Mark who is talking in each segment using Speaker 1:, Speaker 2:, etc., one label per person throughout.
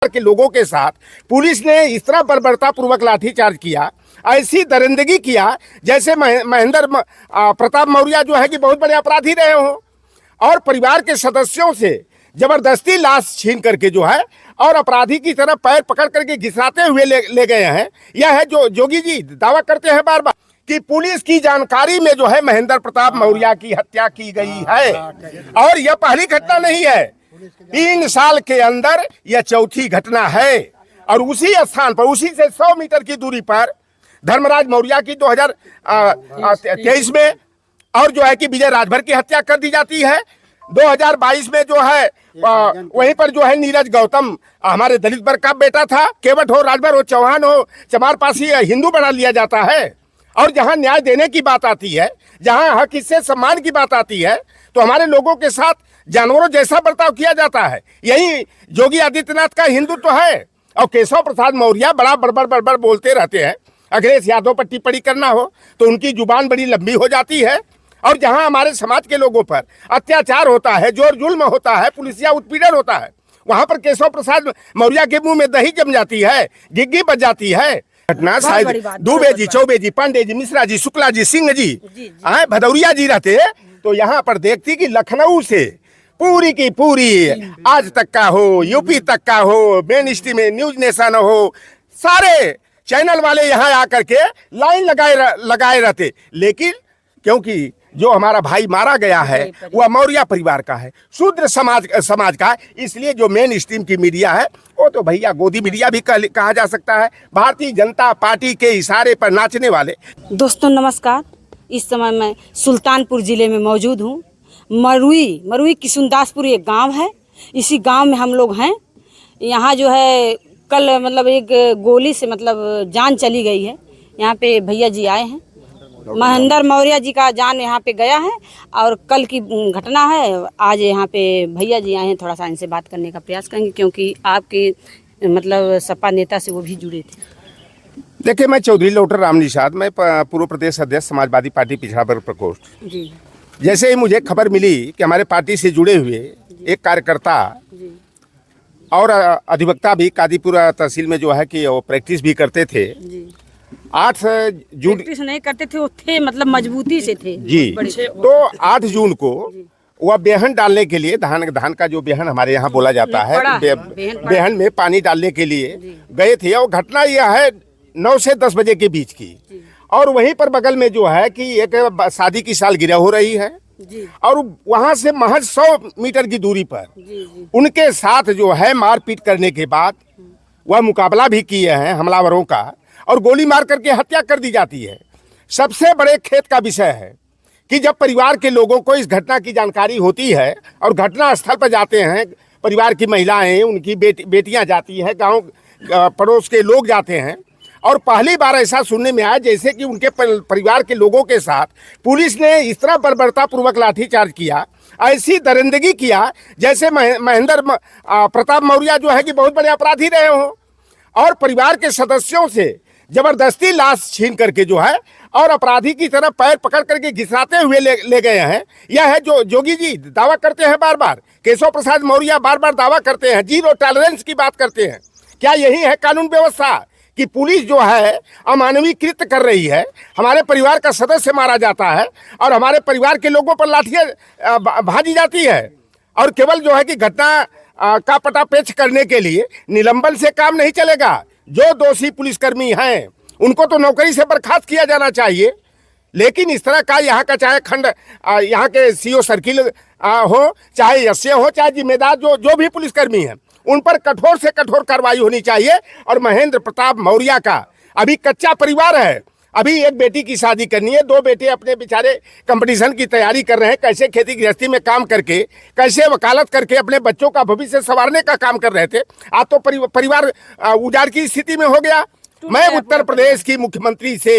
Speaker 1: के लोगों के साथ पुलिस ने इस तरह बर्बरतापूर्वक लाठीचार्ज किया, ऐसी दरिंदगी किया जैसे महेंद्र प्रताप मौर्य जो है कि बहुत बड़े अपराधी रहे हो, और परिवार के सदस्यों से जबरदस्ती लाश छीन करके जो है और अपराधी की तरह पैर पकड़ करके घिसाते हुए ले गए हैं। यह है जो जोगी जी दावा करते हैं बार बार कि पुलिस की जानकारी में जो है महेंद्र प्रताप मौर्य की हत्या की गई है, और यह पहली घटना नहीं है, 3 साल के अंदर यह चौथी घटना है। और उसी स्थान पर, उसी से 100 मीटर की दूरी पर धर्मराज मौर्य की 2023 में और जो है कि विजय राजभर की हत्या कर दी जाती है। 2022 में जो है वहीं पर जो है नीरज गौतम हमारे दलित वर्ग का बेटा था, केवट हो, राजभर हो, चौहान हो, चमार पासी हिंदू बना लिया जाता है। और जहां न्याय देने की बात आती है, जहां हक हिस्से सम्मान की बात आती है, तो हमारे लोगों के साथ जानवरों जैसा बर्ताव किया जाता है। यही योगी आदित्यनाथ का हिंदुत्व है। और केशव प्रसाद मौर्य बड़ा बड़बड़ बोलते रहते हैं। अखिलेश यादव पर टिप्पणी करना हो तो उनकी जुबान बड़ी लंबी हो जाती है। और जहां हमारे समाज के लोगों पर अत्याचार होता है, जोर जुल्म होता है, पुलिसिया उत्पीड़न होता है, वहां पर केशव प्रसाद मौर्य के मुंह में दही जम जाती है, गिग्गी बज जाती है। घटना शायद दुबे जी, चौबे जी, पांडे जी, मिश्रा जी, शुक्ला जी, सिंह जी, भदौरिया जी रहते तो यहाँ पर देखती कि लखनऊ से पूरी की पूरी आज तक का हो, यूपी तक का हो, मेन स्ट्रीम में न्यूज नेशन हो, सारे चैनल वाले यहाँ आकर के लाइन लगाए रहते। लेकिन क्योंकि जो हमारा भाई मारा गया है वह मौर्य परिवार का है, शूद्र समाज का है, इसलिए जो मेन स्ट्रीम की मीडिया है वो तो भैया गोदी मीडिया भी कहा जा सकता है, भारतीय जनता पार्टी के इशारे पर नाचने वाले।
Speaker 2: दोस्तों नमस्कार, इस समय मैं सुल्तानपुर ज़िले में मौजूद हूँ। मरुई किशुनदासपुर एक गांव है, इसी गांव में हम लोग हैं। यहाँ जो है कल मतलब एक गोली से मतलब जान चली गई है। यहाँ पे भैया जी आए हैं, महेंद्र मौर्य जी का जान यहाँ पे गया है और कल की घटना है। आज यहाँ पे भैया जी आए हैं, थोड़ा सा इनसे बात करने का प्रयास करेंगे क्योंकि आपके मतलब सपा नेता से वो भी जुड़े थे।
Speaker 1: देखिए, मैं चौधरी लौटर राम निषाद, मैं पूर्व प्रदेश अध्यक्ष समाजवादी पार्टी पिछड़ा वर्ग प्रकोष्ठ जी। जैसे ही मुझे खबर मिली कि हमारे पार्टी से जुड़े हुए एक कार्यकर्ता और अधिवक्ता भी कादीपुरा तहसील में जो है कि वो प्रैक्टिस भी करते थे, 8 जून
Speaker 2: प्रैक्टिस नहीं करते थे, वो थे मतलब मजबूती से थे
Speaker 1: जी। तो 8 जून को वह बेहन डालने के लिए, धान का जो बेहन हमारे यहाँ बोला जाता है, बेहन में पानी डालने के लिए गए थे। और घटना यह है 9 से 10 बजे के बीच की। और वहीं पर बगल में जो है कि एक शादी की सालगिरह हो रही है और वहां से महज 100 मीटर की दूरी पर उनके साथ जो है मारपीट करने के बाद वह मुकाबला भी किए हैं हमलावरों का, और गोली मार करके हत्या कर दी जाती है। सबसे बड़े खेत का विषय है कि जब परिवार के लोगों को इस घटना की जानकारी होती है और घटना स्थल पर जाते हैं, परिवार की महिलाएं, उनकी बेटियां जाती हैं, गांव पड़ोस के लोग जाते हैं, और पहली बार ऐसा सुनने में आया जैसे कि उनके परिवार के लोगों के साथ पुलिस ने इस तरह बर्बरतापूर्वक लाठीचार्ज किया, ऐसी दरिंदगी किया जैसे महेंद्र प्रताप मौर्य जो है कि बहुत बड़े अपराधी रहे हो, और परिवार के सदस्यों से जबरदस्ती लाश छीन करके जो है और अपराधी की तरह पैर पकड़ करके घिसाते हुए ले गए हैं। यह है जो जोगी जी दावा करते हैं बार बार, केशव प्रसाद मौर्य बार बार दावा करते हैं, जीरो टॉलरेंस की बात करते हैं। क्या यही है कानून व्यवस्था कि पुलिस जो है अमानवीय कृत्य कर रही है? हमारे परिवार का सदस्य मारा जाता है और हमारे परिवार के लोगों पर लाठियां भाजी जाती है, और केवल जो है कि घटना का पटापेच करने के लिए निलंबन से काम नहीं चलेगा। जो दोषी पुलिसकर्मी हैं उनको तो नौकरी से बर्खास्त किया जाना चाहिए। लेकिन इस तरह का यहाँ का चाहे खंड यहाँ के सीओ सर्किल हो, चाहे एसए हो, चाहे जिम्मेदार जो भी पुलिसकर्मी हैं, उन पर कठोर से कठोर कार्रवाई होनी चाहिए। और महेंद्र प्रताप मौर्य का अभी कच्चा परिवार है, अभी एक बेटी की शादी करनी है, 2 बेटे अपने बेचारे कंपटीशन की तैयारी कर रहे हैं, कैसे खेती गृहस्थी में काम करके, कैसे वकालत करके अपने बच्चों का भविष्य संवारने का काम कर रहे थे। आज तो परिवार उजाड़ की स्थिति में हो गया। मैं उत्तर प्रदेश की मुख्यमंत्री से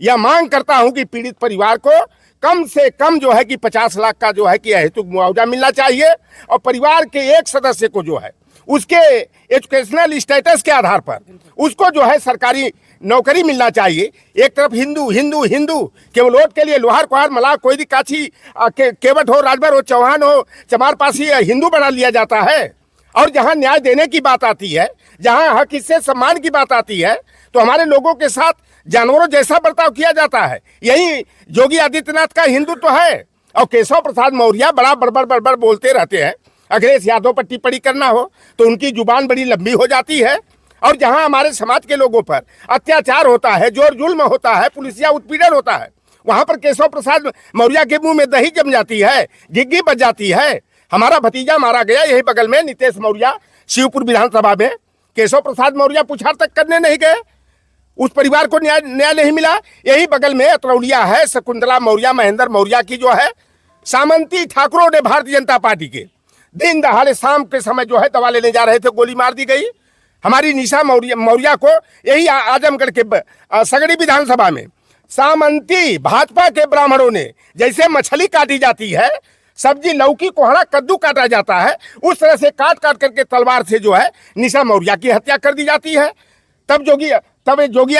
Speaker 1: यह मांग करता हूं कि पीड़ित परिवार को कम से कम जो है कि 50 लाख का जो है कि हेतु मुआवजा मिलना चाहिए, और परिवार के एक सदस्य को जो है उसके एजुकेशनल स्टेटस के आधार पर उसको जो है सरकारी नौकरी मिलना चाहिए। एक तरफ हिंदू हिंदू हिंदू केवल वोट के लिए लोहार कुहार मलाह कोई काछी केवट हो, राजभर हो, चौहान हो, चमार पासी हिंदू बना लिया जाता है, और जहां न्याय देने की बात आती है, जहां हक हिस्से सम्मान की बात आती है, तो हमारे लोगों के साथ जानवरों जैसा बर्ताव किया जाता है। यही योगी आदित्यनाथ का हिंदुत्व है। और केशव प्रसाद मौर्य बड़ा बड़बड़ बोलते रहते हैं। अखिलेश यादव पर टिप्पणी करना हो तो उनकी जुबान बड़ी लंबी हो जाती है। और जहां हमारे समाज के लोगों पर अत्याचार होता है, जोर जुल्म होता है, पुलिसिया उत्पीड़न होता है, वहां पर केशव प्रसाद मौर्य के मुंह में दही जम जाती है, गिग्गी बच जाती है। हमारा भतीजा मारा गया यही बगल में, नीतीश मौर्य, शिवपुर विधानसभा में। केशव प्रसाद मौर्य पूछताछ तक करने नहीं गए, उस परिवार को न्याय नहीं मिला। यही बगल में अतरौलिया है, शकुंतला मौर्य, महेंद्र मौर्य की जो है सामंती ठाकुरों ने भारतीय जनता पार्टी के दिन दहाड़े शाम के समय जो है दवा लेने जा रहे थे, गोली मार दी गई। हमारी निशा मौर्य को यही आजमगढ़ के सगड़ी विधानसभा में सामंती भाजपा के ब्राह्मणों ने, जैसे मछली काटी जाती है, सब्जी लौकी कोहड़ा कद्दू काटा जाता है, उस तरह से काट काट करके तलवार से जो है निशा मौर्य की हत्या कर दी जाती है। तब योगी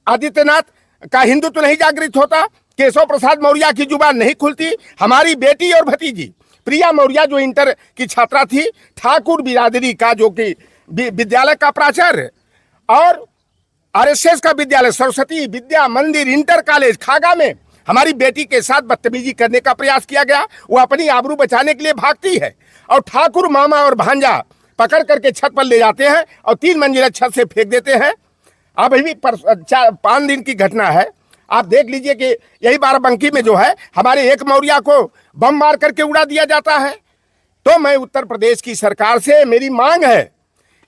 Speaker 1: आदित्यनाथ का हिंदुत्व नहीं जागृत होता, केशव प्रसाद मौर्य की जुबान नहीं खुलती। हमारी बेटी और भतीजी प्रिया मौर्य जो इंटर की छात्रा थी, ठाकुर बिरादरी का जो कि विद्यालय का प्राचार्य और आरएसएस का विद्यालय सरस्वती विद्या मंदिर इंटर कॉलेज खागा में हमारी बेटी के साथ बदतमीजी करने का प्रयास किया गया। वो अपनी आबरू बचाने के लिए भागती है और ठाकुर मामा और भांजा पकड़ करके छत पर ले जाते हैं और 3 मंजिला छत से फेंक देते हैं। अब अभी 5 दिन की घटना है, आप देख लीजिए कि यही बाराबंकी में जो है हमारे एक मौर्य को बम मार करके उड़ा दिया जाता है। तो मैं उत्तर प्रदेश की सरकार से मेरी मांग है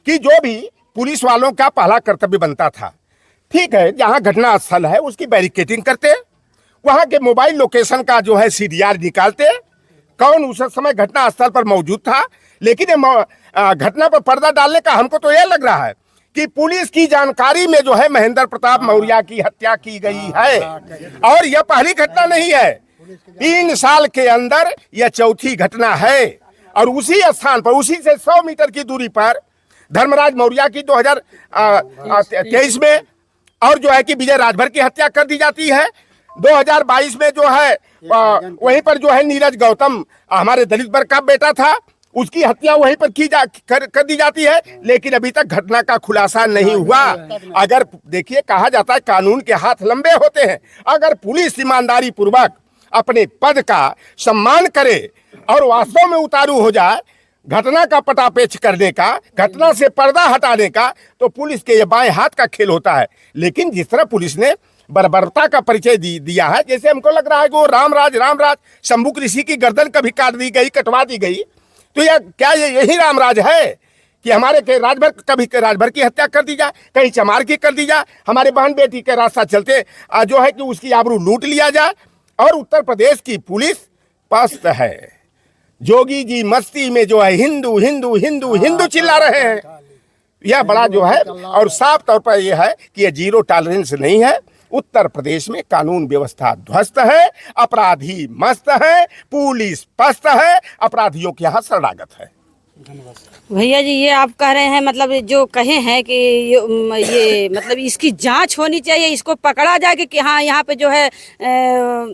Speaker 1: कि जो भी पुलिस वालों का पहला कर्तव्य बनता था, ठीक है, जहां घटना स्थल है उसकी बैरिकेडिंग करते, वहां के मोबाइल लोकेशन का जो है CDR निकालते, कौन उस समय घटना स्थल पर मौजूद था। लेकिन घटना पर पर्दा डालने का हमको तो यह लग रहा है कि पुलिस की जानकारी में जो है महेंद्र प्रताप मौर्य की हत्या की गई है। और यह पहली घटना नहीं है, 3 साल के अंदर यह चौथी घटना है। और उसी स्थान पर, उसी से 100 मीटर की दूरी पर धर्मराज मौर्य की 2023 में और जो है कि विजय राजभर की हत्या कर दी जाती है। 2022 में जो है वहीं पर जो है नीरज गौतम हमारे दलित वर्ग का बेटा था, उसकी हत्या वहीं पर कर दी जाती है। लेकिन अभी तक घटना का खुलासा नहीं हुआ। अगर देखिए, कहा जाता है कानून के हाथ लंबे होते हैं। अगर पुलिस ईमानदारी पूर्वक अपने पद का सम्मान करे और वास्तव में उतारू हो जाए घटना का पटापेच करने का, घटना से पर्दा हटाने का, तो पुलिस के ये बाएं हाथ का खेल होता है। लेकिन जिस तरह पुलिस ने बर्बरता का परिचय दिया है, जैसे हमको लग रहा है कि वो रामराज शंभू ऋषि की गर्दन कभी काट दी गई, कटवा दी गई, तो यही रामराज है कि हमारे के राजभर की हत्या कर दी जाए, कहीं चमार की कर दी जाए, हमारे बहन बेटी के रास्ता चलते जो है कि उसकी आबरू लूट लिया जाए। और उत्तर प्रदेश की पुलिस पस्त है। जोगी जी मस्ती में जो है हिंदू हिंदू हिंदू हिंदू चिल्ला रहे हैं। यह बड़ा जो है और साफ तौर पर यह है कि यह 0 टॉलरेंस नहीं है। उत्तर प्रदेश में कानून व्यवस्था ध्वस्त है, अपराधी मस्त है, पुलिस पस्त है, अपराधियों के यहाँ शरणागत है।
Speaker 2: भैया जी, ये आप कह रहे हैं, मतलब जो कहे हैं कि ये मतलब इसकी जांच होनी चाहिए, इसको पकड़ा जाए कि हाँ यहाँ पे जो है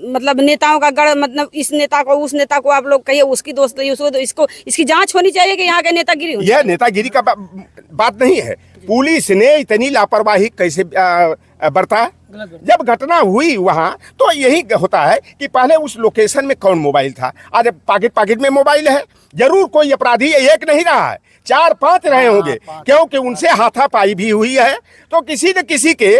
Speaker 2: मतलब नेताओं का गढ़, मतलब इस नेता को उस नेता को आप लोग कहिए उसकी दोस्त उसको इसकी जांच होनी चाहिए कि यहाँ के नेतागिरी हो।
Speaker 1: यह नेतागिरी का बात नहीं है। पुलिस ने इतनी लापरवाही कैसे बरता? जब घटना हुई वहां तो यही होता है कि पहले उस लोकेशन में कौन मोबाइल था, आज पाकिट में मोबाइल है। जरूर कोई अपराधी एक नहीं रहा है, 4-5 रहे होंगे, क्योंकि उनसे हाथापाई भी हुई है। तो किसी न किसी के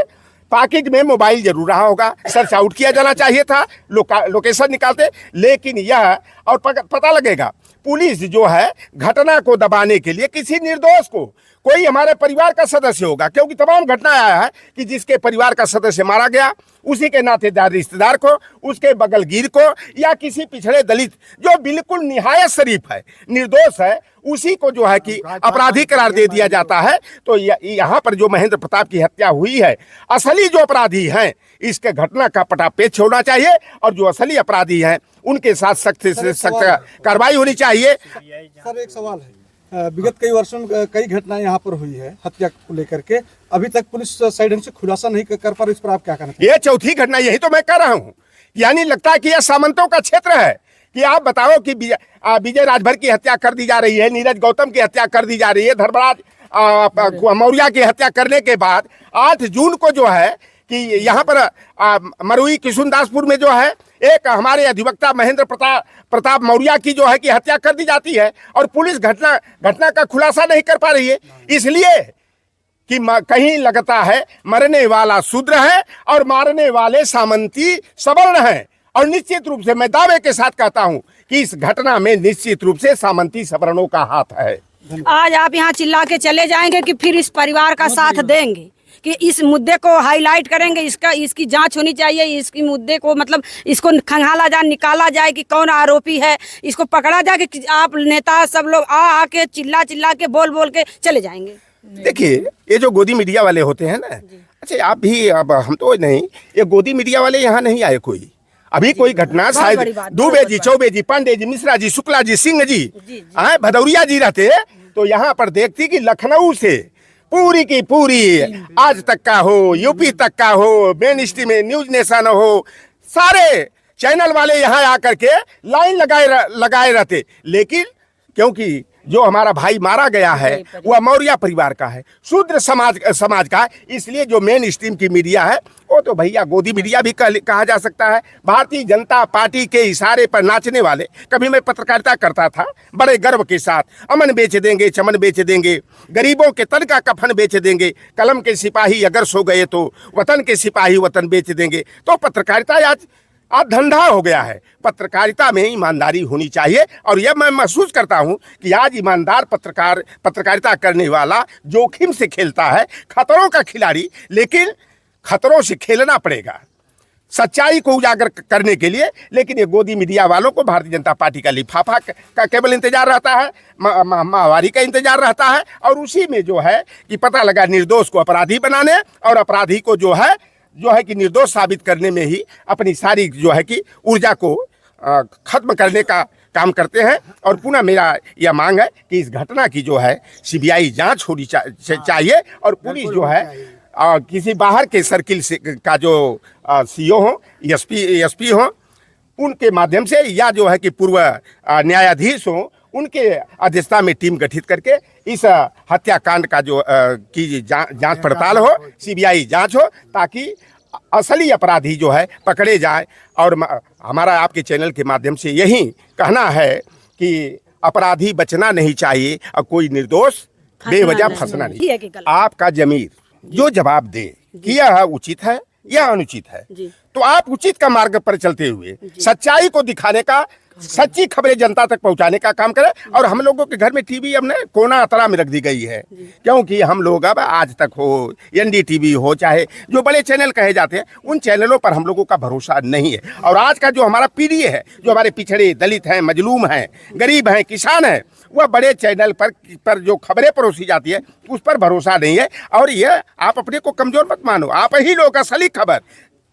Speaker 1: पॉकेट में मोबाइल जरूर रहा होगा, सर्च आउट किया जाना चाहिए था, लोकेशन निकालते। लेकिन यह और पता लगेगा पुलिस जो है घटना को दबाने के लिए किसी निर्दोष को, कोई हमारे परिवार का सदस्य होगा, क्योंकि तमाम घटना आया है कि जिसके परिवार का सदस्य मारा गया उसी के नातेदार रिश्तेदार को, उसके बगलगीर को, या किसी पिछड़े दलित जो बिल्कुल निहायत शरीफ है, निर्दोष है, उसी को जो है कि अपराधी करार दे दिया जाता है। तो यहाँ पर जो महेंद्र प्रताप की हत्या हुई है, असली जो अपराधी हैं इसके घटना का पटापेच होना चाहिए और जो असली अपराधी हैं उनके साथ सख्त से सख्त कार्रवाई होनी चाहिए।
Speaker 3: सर, एक सवाल है, विगत कई वर्षों में कई घटनाएं यहाँ पर हुई है हत्या को लेकर के, अभी तक पुलिस साइड से खुलासा नहीं कर पा रही, इस पर आप क्या कहना?
Speaker 1: ये चौथी घटना, यही तो मैं कह रहा हूँ। यानी लगता है कि यह सामंतों का क्षेत्र है, कि आप बताओ कि विजय राजभर की हत्या कर दी जा रही है, नीरज गौतम की हत्या कर दी जा रही है, धर्मराज मौर्य की हत्या करने के बाद 8 जून को जो है कि यहाँ पर मरुई किशुनदासपुर में जो है एक हमारे अधिवक्ता महेंद्र प्रताप मौर्य की जो है कि हत्या कर दी जाती है और पुलिस घटना का खुलासा नहीं कर पा रही है, इसलिए कि कहीं लगता है मरने वाला शूद्र है और मारने वाले सामंती सवर्ण है। और निश्चित रूप से मैं दावे के साथ कहता हूं कि इस घटना में निश्चित रूप से सामंती सवर्णों का हाथ है।
Speaker 2: आज आप यहाँ चिल्ला के चले जाएंगे कि फिर इस परिवार का साथ देंगे, कि इस मुद्दे को हाईलाइट करेंगे, इसकी जांच होनी चाहिए, इसकी मुद्दे को मतलब इसको खंगाला जाए, निकाला जाए कि कौन आरोपी है, इसको पकड़ा जाए। कि आप नेता सब लोग आके चिल्ला के बोल के चले जाएंगे।
Speaker 1: देखिए ये जो गोदी मीडिया वाले होते हैं ना, अच्छा आप भी, अब हम तो नहीं, ये गोदी मीडिया वाले यहाँ नहीं आए कोई, अभी कोई घटना शायद दुबे जी, चौबे जी, पांडे जी, मिश्रा जी, शुक्ला जी, सिंह जी, भदौरिया जी रहते तो यहाँ पर देखती कि लखनऊ से पूरी की पूरी आज तक का हो, यूपी तक का हो, मेन स्ट्रीम में न्यूज नेशन हो, सारे चैनल वाले यहाँ आकर के लाइन लगाए रहते। लेकिन क्योंकि जो हमारा भाई मारा गया है वह मौर्य परिवार का है, शूद्र समाज का है, इसलिए जो मेन स्ट्रीम की मीडिया है वो तो भैया गोदी मीडिया भी कहा जा सकता है। भारतीय जनता पार्टी के इशारे पर नाचने वाले, कभी मैं पत्रकारिता करता था बड़े गर्व के साथ, अमन बेच देंगे, चमन बेच देंगे, गरीबों के तन का कफन बेच देंगे, कलम के सिपाही अगर सो गए तो वतन के सिपाही वतन बेच देंगे। तो पत्रकारिता आज धंधा हो गया है। पत्रकारिता में ईमानदारी होनी चाहिए और यह मैं महसूस करता हूं कि आज ईमानदार पत्रकारिता करने वाला जोखिम से खेलता है, खतरों का खिलाड़ी, लेकिन खतरों से खेलना पड़ेगा सच्चाई को उजागर करने के लिए। लेकिन ये गोदी मीडिया वालों को भारतीय जनता पार्टी का लिफाफा का केवल इंतजार रहता है, माहवारी का इंतजार रहता है, और उसी में जो है कि पता लगा निर्दोष को अपराधी बनाने और अपराधी को जो है कि निर्दोष साबित करने में ही अपनी सारी जो है कि ऊर्जा को खत्म करने का काम करते हैं। और पुनः मेरा यह मांग है कि इस घटना की जो है सीबीआई जांच होनी चाहिए और पुलिस जो है किसी बाहर के सर्किल से का जो सीओ हो, एसपी हो, उनके माध्यम से, या जो है कि पूर्व न्यायाधीश हो, उनके अध्यक्षता में टीम गठित करके इस हत्याकांड का जो की जांच पड़ताल हो, सीबीआई जांच हो, ताकि असली अपराधी जो है पकड़े जाए। और हमारा आपके चैनल के माध्यम से यही कहना है कि अपराधी बचना नहीं चाहिए और कोई निर्दोष बेवजह फंसना नहीं। आपका जमीर जो जवाब दे कि यह उचित है या अनुचित है, तो आप उचित का मार्ग पर चलते हुए सच्चाई को दिखाने का, सच्ची खबरें जनता तक पहुंचाने का काम करें। और हम लोगों के घर में टीवी हमने कोना अतरा में रख दी गई है, क्योंकि हम लोग अब आज तक हो, एनडीटीवी हो, चाहे जो बड़े चैनल कहे जाते हैं, उन चैनलों पर हम लोगों का भरोसा नहीं है। और आज का जो हमारा पीढ़ी है, जो हमारे पिछड़े दलित हैं, मजलूम हैं, गरीब हैं, किसान हैं, वह बड़े चैनल पर जो खबरें परोसी जाती है उस पर भरोसा नहीं है। और यह आप अपने को कमजोर मत मानो, आप ही लोग असली खबर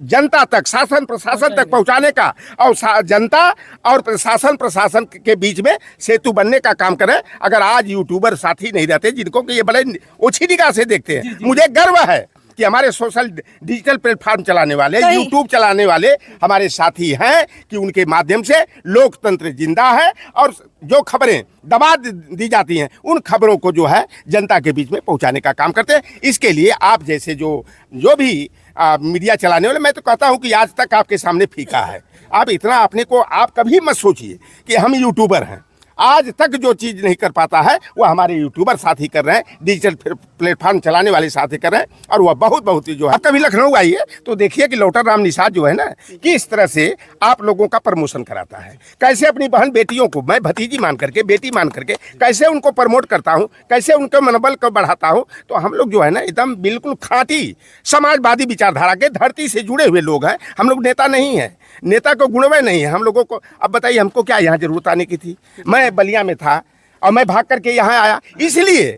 Speaker 1: जनता तक, शासन प्रशासन तक पहुंचाने का और जनता और शासन प्रशासन के बीच में सेतु बनने का काम करें। अगर आज यूट्यूबर साथी नहीं रहते जिनको कि ये बड़े ओछी निगाह से देखते हैं, मुझे गर्व है कि हमारे सोशल डिजिटल प्लेटफॉर्म चलाने वाले, यूट्यूब चलाने वाले हमारे साथी हैं, कि उनके माध्यम से लोकतंत्र जिंदा है और जो खबरें दबा दी जाती हैं उन खबरों को जो है जनता के बीच में पहुंचाने का काम करते हैं। इसके लिए आप जैसे जो भी मीडिया चलाने वाले, मैं तो कहता हूं कि आज तक आपके सामने फीका है। आप इतना अपने को, आप कभी मत सोचिए कि हम यूट्यूबर हैं। आज तक जो चीज़ नहीं कर पाता है वह हमारे यूट्यूबर साथी कर रहे हैं, डिजिटल प्लेटफॉर्म चलाने वाले साथी कर रहे हैं, और वह बहुत जो है। आप कभी लखनऊ आइए तो देखिए कि लौटर राम निषाद जो है ना, किस तरह से आप लोगों का प्रमोशन कराता है, कैसे अपनी बहन बेटियों को मैं भतीजी मान करके, बेटी मान करके कैसे उनको प्रमोट करता हूँ, कैसे उनके मनोबल को बढ़ाता हूँ। तो हम लोग जो है ना एकदम बिल्कुल खाँटी समाजवादी विचारधारा के, धरती से जुड़े हुए लोग हैं। हम लोग नेता नहीं है, नेता को गुणवे नहीं है हम लोगों को। अब बताइए हमको क्या यहाँ जरूरत आने की थी? मैं बलिया में था और मैं भाग करके यहाँ आया इसलिए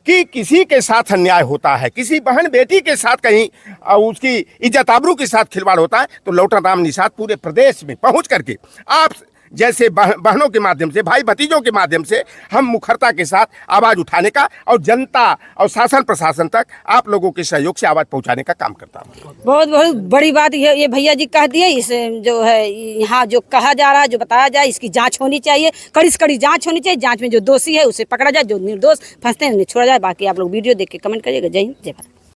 Speaker 1: कि किसी के साथ अन्याय होता है, किसी बहन बेटी के साथ कहीं उसकी इज्जत आबरू के साथ खिलवाड़ होता है, तो लौटर राम निषाद पूरे प्रदेश में पहुँच करके आप जैसे बहनों के माध्यम से, भाई भतीजों के माध्यम से हम मुखरता के साथ आवाज़ उठाने का और जनता और शासन प्रशासन तक आप लोगों के सहयोग से आवाज़ पहुंचाने का काम करता हूँ।
Speaker 2: बहुत बहुत बड़ी बात ये भैया जी कह दिए। इस जो है यहाँ जो कहा जा रहा है, जो बताया जाए, इसकी जांच होनी चाहिए, कड़ी से कड़ी जांच होनी चाहिए। जांच में जो दोषी है उसे पकड़ा जाए, जो निर्दोष फंसते हैं उन्हें छोड़ा जाए। बाकी आप लोग वीडियो देख के कमेंट करिएगा। जय हिंद, जय भारत।